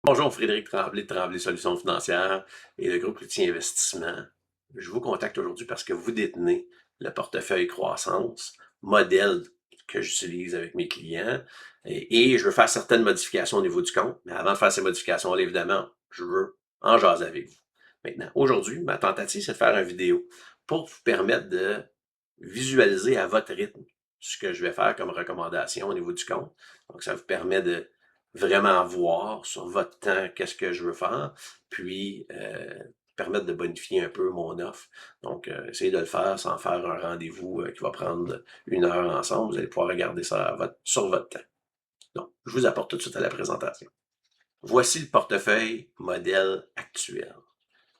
Bonjour, Frédéric Tremblay de Tremblay Solutions financières et le groupe Cloutier Investissement. Je vous contacte aujourd'hui parce que vous détenez le portefeuille croissance, modèle que j'utilise avec mes clients et je veux faire certaines modifications au niveau du compte. Mais avant de faire ces modifications-là, évidemment, je veux en jaser avec vous. Maintenant, aujourd'hui, ma tentative, c'est de faire une vidéo pour vous permettre de visualiser à votre rythme ce que je vais faire comme recommandation au niveau du compte. Donc, ça vous permet de vraiment voir sur votre temps qu'est-ce que je veux faire, puis permettre de bonifier un peu mon offre. Donc, essayez de le faire sans faire un rendez-vous qui va prendre 1 heure ensemble. Vous allez pouvoir regarder ça sur votre temps. Donc, je vous apporte tout de suite à la présentation. Voici le portefeuille modèle actuel.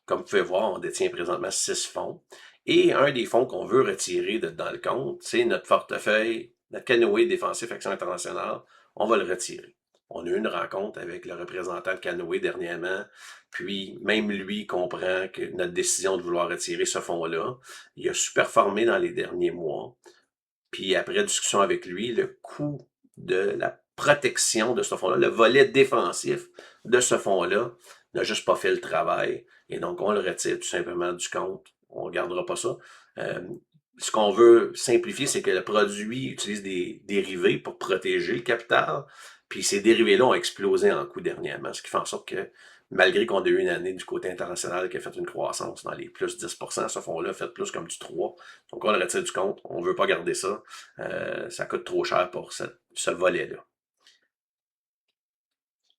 Comme vous pouvez voir, on détient présentement 6 fonds. Et un des fonds qu'on veut retirer dans le compte, c'est notre portefeuille, notre canoë défensif Action internationale. On va le retirer. On a eu une rencontre avec le représentant de Canoë dernièrement, puis même lui comprend que notre décision de vouloir retirer ce fonds-là, il a sous-performé dans les derniers mois. Puis après discussion avec lui, le coût de la protection de ce fonds-là, le volet défensif de ce fonds-là, n'a juste pas fait le travail. Et donc, on le retire tout simplement du compte. On ne gardera pas ça. Euh, Ce qu'on veut simplifier, c'est que le produit utilise des dérivés pour protéger le capital. Puis ces dérivés-là ont explosé en coût dernièrement, ce qui fait en sorte que malgré qu'on a eu une année du côté international qui a fait une croissance dans les plus 10%, ce fonds-là a fait plus comme du 3%. Donc on le retire du compte, on ne veut pas garder ça. Ça coûte trop cher pour ce volet-là.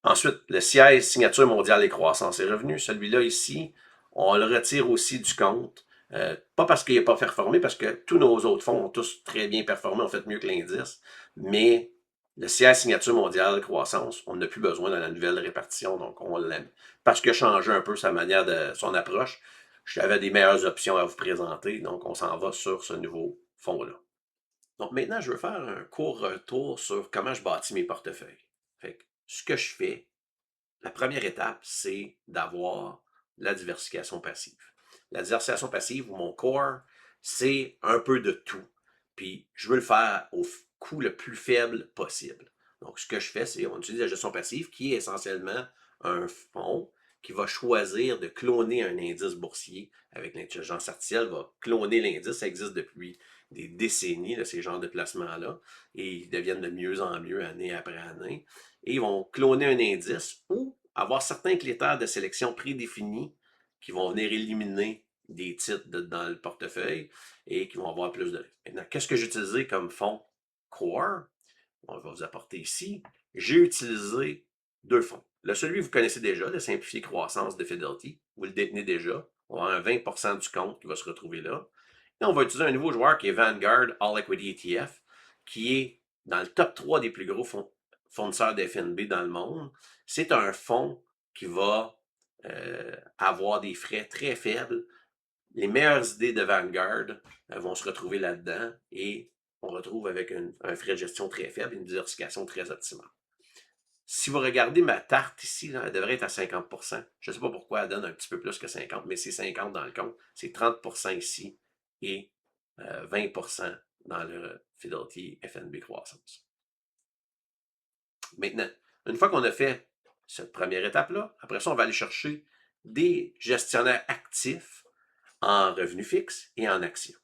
Ensuite, le CI Signature mondiale et croissance et revenus, celui-là ici, on le retire aussi du compte. Pas parce qu'il n'est pas performé, parce que tous nos autres fonds ont tous très bien performé, ont fait mieux que l'indice, mais le CI Signature mondiale croissance, on n'a plus besoin dans la nouvelle répartition, donc on l'aime. Parce qu'il a changé un peu sa manière de son approche, j'avais des meilleures options à vous présenter, donc on s'en va sur ce nouveau fonds-là. Donc maintenant, je veux faire un court retour sur comment je bâtis mes portefeuilles. Fait que, ce que je fais, la première étape, c'est d'avoir la diversification passive. La diversification passive ou mon core, c'est un peu de tout. Puis je veux le faire au coût le plus faible possible. Donc ce que je fais, c'est on utilise la gestion passive qui est essentiellement un fonds qui va choisir de cloner un indice boursier avec l'intelligence artificielle, va cloner l'indice. Ça existe depuis des décennies, là, ces genres de placements-là, et ils deviennent de mieux en mieux année après année. Et ils vont cloner un indice ou avoir certains critères de sélection prédéfinis qui vont venir éliminer des titres dans le portefeuille et qui vont avoir plus de risques. Maintenant, qu'est-ce que j'ai utilisé comme fonds core? On va vous apporter ici. J'ai utilisé 2 fonds. Celui que vous connaissez déjà, le simplifié croissance de Fidelity, vous le détenez déjà. On a un 20% du compte qui va se retrouver là. Et on va utiliser un nouveau joueur qui est Vanguard All Equity ETF, qui est dans le top 3 des plus gros fournisseurs d'FNB dans le monde. C'est un fonds qui va avoir des frais très faibles. Les meilleures idées de Vanguard vont se retrouver là-dedans et on retrouve avec un frais de gestion très faible et une diversification très optimale. Si vous regardez ma tarte ici, là, elle devrait être à 50%. Je ne sais pas pourquoi elle donne un petit peu plus que 50%, mais c'est 50% dans le compte. C'est 30% ici et 20% dans le Fidelity FNB Croissance. Maintenant, une fois qu'on a fait cette première étape-là, après ça, on va aller chercher des gestionnaires actifs en revenu fixe et en actions.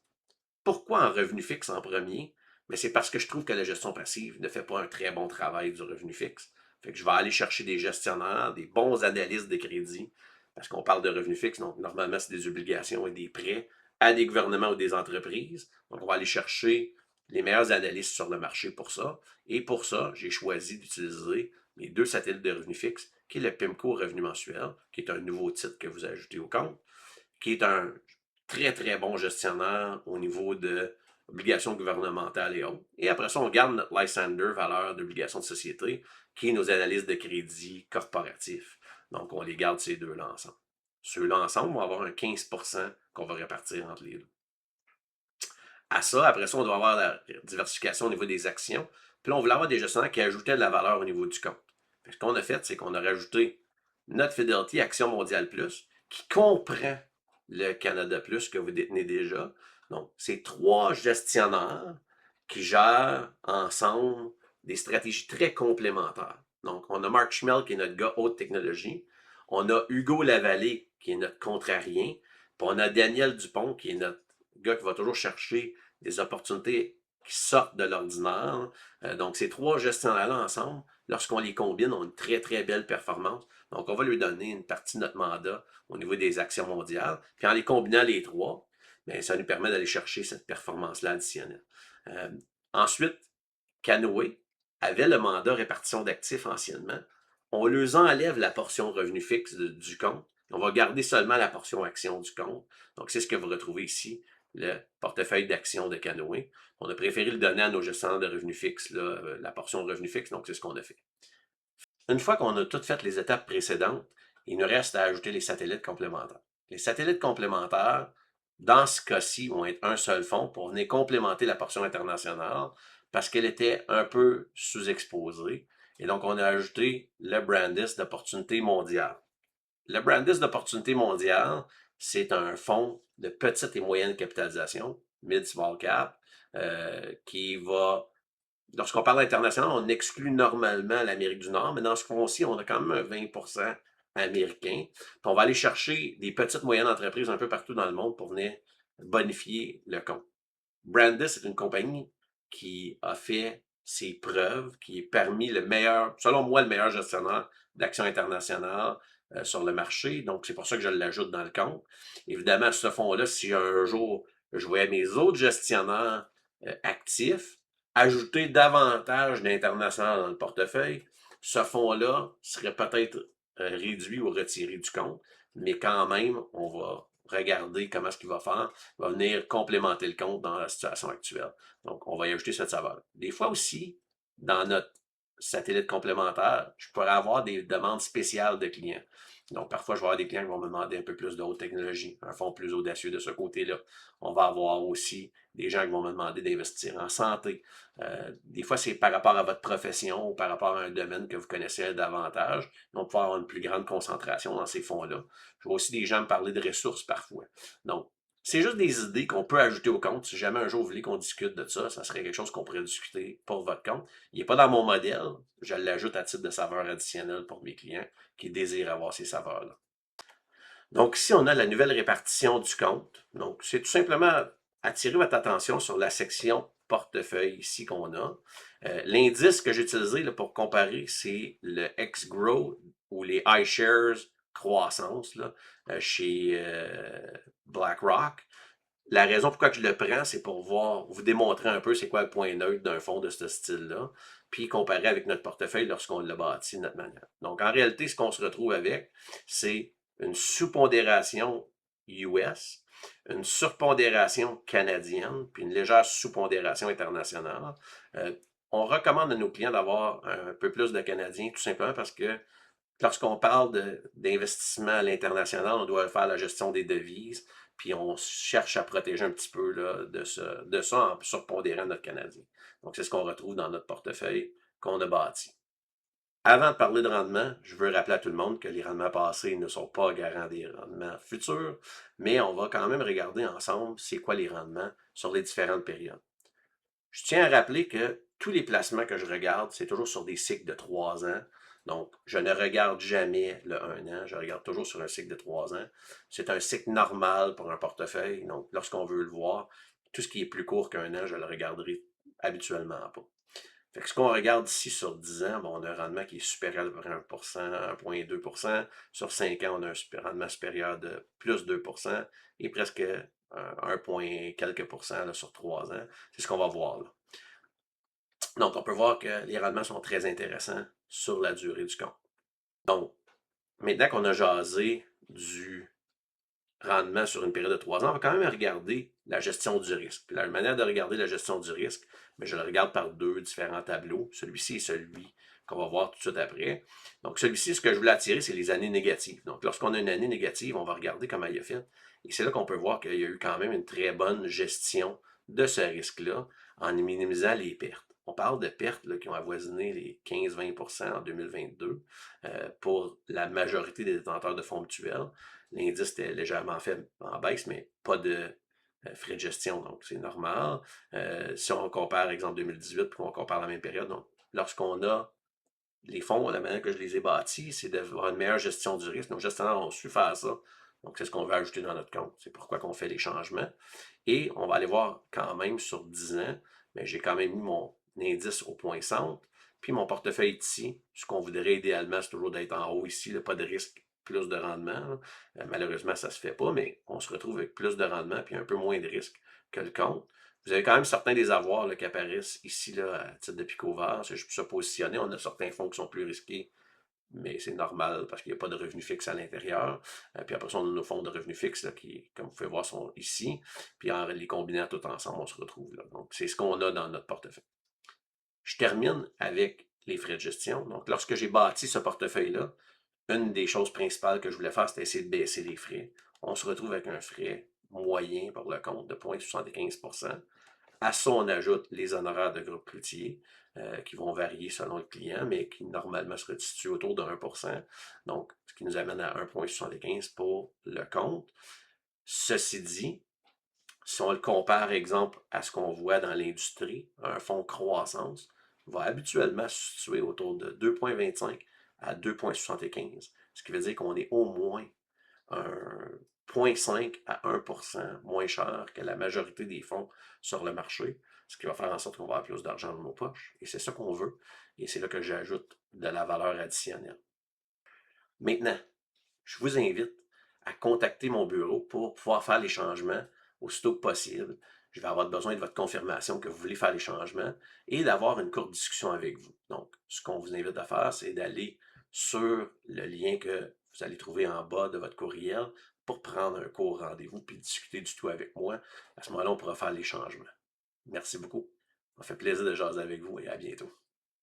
Pourquoi en revenu fixe en premier? Mais c'est parce que je trouve que la gestion passive ne fait pas un très bon travail du revenu fixe. Fait que je vais aller chercher des gestionnaires, des bons analystes de crédit, parce qu'on parle de revenu fixe, donc normalement c'est des obligations et des prêts à des gouvernements ou des entreprises. Donc on va aller chercher les meilleurs analystes sur le marché pour ça. Et pour ça, j'ai choisi d'utiliser mes 2 satellites de revenu fixe, qui est le PIMCO revenu mensuel, qui est un nouveau titre que vous ajoutez au compte, qui est un très, très bon gestionnaire au niveau de obligations gouvernementales et autres. Et après ça, on garde notre Lysander, valeur d'obligation de société, qui est nos analyses de crédit corporatif. Donc, on les garde ces deux-là ensemble. Ceux-là ensemble vont avoir un 15% qu'on va répartir entre les deux. À ça, après ça, on doit avoir la diversification au niveau des actions. Puis là, on voulait avoir des gestionnaires qui ajoutaient de la valeur au niveau du compte. Ce qu'on a fait, c'est qu'on a rajouté notre Fidelity Action Mondiale Plus, qui comprend le Canada Plus que vous détenez déjà. Donc, c'est 3 gestionnaires qui gèrent ensemble des stratégies très complémentaires. Donc, on a Mark Schmel, qui est notre gars haute technologie. On a Hugo Lavallée, qui est notre contrarien. Puis on a Daniel Dupont, qui est notre gars qui va toujours chercher des opportunités qui sortent de l'ordinaire. Donc, ces trois gestionnaires-là ensemble, lorsqu'on les combine, ont une très, très belle performance. Donc, on va lui donner une partie de notre mandat au niveau des actions mondiales. Puis en les combinant les trois, bien, ça nous permet d'aller chercher cette performance-là additionnelle. Euh, Ensuite, Canoë avait le mandat répartition d'actifs anciennement. On leur enlève la portion revenu fixe du compte. On va garder seulement la portion action du compte. Donc, c'est ce que vous retrouvez ici, le portefeuille d'actions de Canoë. On a préféré le donner à nos gestionnaires de revenus fixes, là, la portion revenu fixe, donc c'est ce qu'on a fait. Une fois qu'on a toutes fait les étapes précédentes, il nous reste à ajouter les satellites complémentaires. Les satellites complémentaires, dans ce cas-ci, vont être un seul fonds pour venir complémenter la portion internationale parce qu'elle était un peu sous-exposée. Et donc, on a ajouté le Brandis d'opportunité mondiale. Le Brandis d'opportunité mondiale, c'est un fonds de petite et moyenne capitalisation, mid-small cap, qui va lorsqu'on parle international, on exclut normalement l'Amérique du Nord, mais dans ce cas-ci, on a quand même un 20% américain. Puis on va aller chercher des petites moyennes entreprises un peu partout dans le monde pour venir bonifier le compte. Brandis est une compagnie qui a fait ses preuves, qui est parmi le meilleur, selon moi, le meilleur gestionnaire d'actions internationales sur le marché. Donc, c'est pour ça que je l'ajoute dans le compte. Évidemment, ce fonds-là, si un jour je voyais mes autres gestionnaires actifs ajouter davantage d'international dans le portefeuille, ce fonds-là serait peut-être réduit ou retiré du compte, mais quand même, on va regarder comment est-ce qu'il va faire, il va venir complémenter le compte dans la situation actuelle. Donc, on va y ajouter cette saveur. Des fois aussi, dans notre satellite complémentaire, je pourrais avoir des demandes spéciales de clients. Donc, parfois, je vais avoir des clients qui vont me demander un peu plus de haute technologie, un fonds plus audacieux de ce côté-là. On va avoir aussi des gens qui vont me demander d'investir en santé. Des fois, c'est par rapport à votre profession ou par rapport à un domaine que vous connaissez davantage. On va pouvoir avoir une plus grande concentration dans ces fonds-là. Je vois aussi des gens me parler de ressources parfois. Donc, c'est juste des idées qu'on peut ajouter au compte. Si jamais un jour vous voulez qu'on discute de ça, ça serait quelque chose qu'on pourrait discuter pour votre compte. Il n'est pas dans mon modèle. Je l'ajoute à titre de saveur additionnelle pour mes clients qui désirent avoir ces saveurs-là. Donc, ici, on a la nouvelle répartition du compte. Donc, c'est tout simplement attirer votre attention sur la section portefeuille ici qu'on a. L'indice que j'ai utilisé là, pour comparer, c'est le X-Grow ou les iShares croissance là, chez BlackRock. La raison pourquoi je le prends, c'est pour vous démontrer un peu c'est quoi le point neutre d'un fonds de ce style-là, puis comparer avec notre portefeuille lorsqu'on l'a bâti de notre manière. Donc, en réalité, ce qu'on se retrouve avec, c'est une sous-pondération US, une surpondération canadienne, puis une légère sous-pondération internationale. Euh, on recommande à nos clients d'avoir un peu plus de Canadiens, tout simplement parce que lorsqu'on parle d'investissement à l'international, on doit faire la gestion des devises, puis on cherche à protéger un petit peu là, de ça en surpondérant notre Canadien. Donc, c'est ce qu'on retrouve dans notre portefeuille qu'on a bâti. Avant de parler de rendement, je veux rappeler à tout le monde que les rendements passés ne sont pas garants des rendements futurs, mais on va quand même regarder ensemble c'est quoi les rendements sur les différentes périodes. Je tiens à rappeler que tous les placements que je regarde, c'est toujours sur des cycles de 3 ans. Donc, je ne regarde jamais le 1 an, je regarde toujours sur un cycle de 3 ans. C'est un cycle normal pour un portefeuille. Donc, lorsqu'on veut le voir, tout ce qui est plus court qu'1 an, je le regarderai habituellement pas. Fait que ce qu'on regarde ici sur 10 ans, bon, on a un rendement qui est supérieur à peu près 1%, 1,2%. Sur 5 ans, on a un rendement supérieur de plus 2% et presque 1 point quelques pourcents là, sur 3 ans. C'est ce qu'on va voir là. Donc, on peut voir que les rendements sont très intéressants sur la durée du compte. Donc, maintenant qu'on a jasé du rendement sur une période de 3 ans, on va quand même regarder la gestion du risque. Puis la manière de regarder la gestion du risque, mais je le regarde par deux différents tableaux. Celui-ci et celui qu'on va voir tout de suite après. Donc, celui-ci, ce que je voulais attirer, c'est les années négatives. Donc, lorsqu'on a une année négative, on va regarder comment il a fait. Et c'est là qu'on peut voir qu'il y a eu quand même une très bonne gestion de ce risque-là en minimisant les pertes. On parle de pertes là, qui ont avoisiné les 15-20% en 2022 pour la majorité des détenteurs de fonds mutuels. L'indice était légèrement fait en baisse, mais pas de frais de gestion, donc c'est normal. Si on compare, exemple, 2018, puis qu'on compare la même période, donc lorsqu'on a Les fonds, la manière que je les ai bâtis, c'est d'avoir une meilleure gestion du risque. Nos gestionnaires ont su faire ça. Donc, c'est ce qu'on veut ajouter dans notre compte. C'est pourquoi on fait les changements. Et on va aller voir quand même sur 10 ans, mais j'ai quand même mis mon indice au point centre. Puis mon portefeuille ici, ce qu'on voudrait idéalement, c'est toujours d'être en haut ici, là, pas de risque, plus de rendement. Malheureusement, ça ne se fait pas, mais on se retrouve avec plus de rendement puis un peu moins de risque que le compte. Vous avez quand même certains des avoirs là, qui apparaissent ici là, à titre de pico vert. C'est juste pour se positionner. On a certains fonds qui sont plus risqués, mais c'est normal parce qu'il n'y a pas de revenus fixes à l'intérieur. Puis après ça, on a nos fonds de revenus fixes là, qui, comme vous pouvez voir, sont ici. Puis en les combinant tout ensemble, on se retrouve là. Donc, c'est ce qu'on a dans notre portefeuille. Je termine avec les frais de gestion. Donc, lorsque j'ai bâti ce portefeuille-là, une des choses principales que je voulais faire, c'était essayer de baisser les frais. On se retrouve avec un frais moyen pour le compte de 0,75%. À ça, on ajoute les honoraires de groupe cloutier qui vont varier selon le client, mais qui normalement se situent autour de 1%. Donc, ce qui nous amène à 1,75 pour le compte. Ceci dit, si on le compare, exemple, à ce qu'on voit dans l'industrie, un fonds croissance va habituellement se situer autour de 2,25 à 2,75, ce qui veut dire qu'on est au moins un 0,5 à 1% moins cher que la majorité des fonds sur le marché, ce qui va faire en sorte qu'on va avoir plus d'argent dans nos poches. Et c'est ça qu'on veut. Et c'est là que j'ajoute de la valeur additionnelle. Maintenant, je vous invite à contacter mon bureau pour pouvoir faire les changements aussitôt que possible. Je vais avoir besoin de votre confirmation que vous voulez faire les changements et d'avoir une courte discussion avec vous. Donc, ce qu'on vous invite à faire, c'est d'aller sur le lien que vous allez trouver en bas de votre courriel pour prendre un court rendez-vous puis discuter du tout avec moi. À ce moment-là, on pourra faire les changements. Merci beaucoup. Ça m'a fait plaisir de jaser avec vous et à bientôt.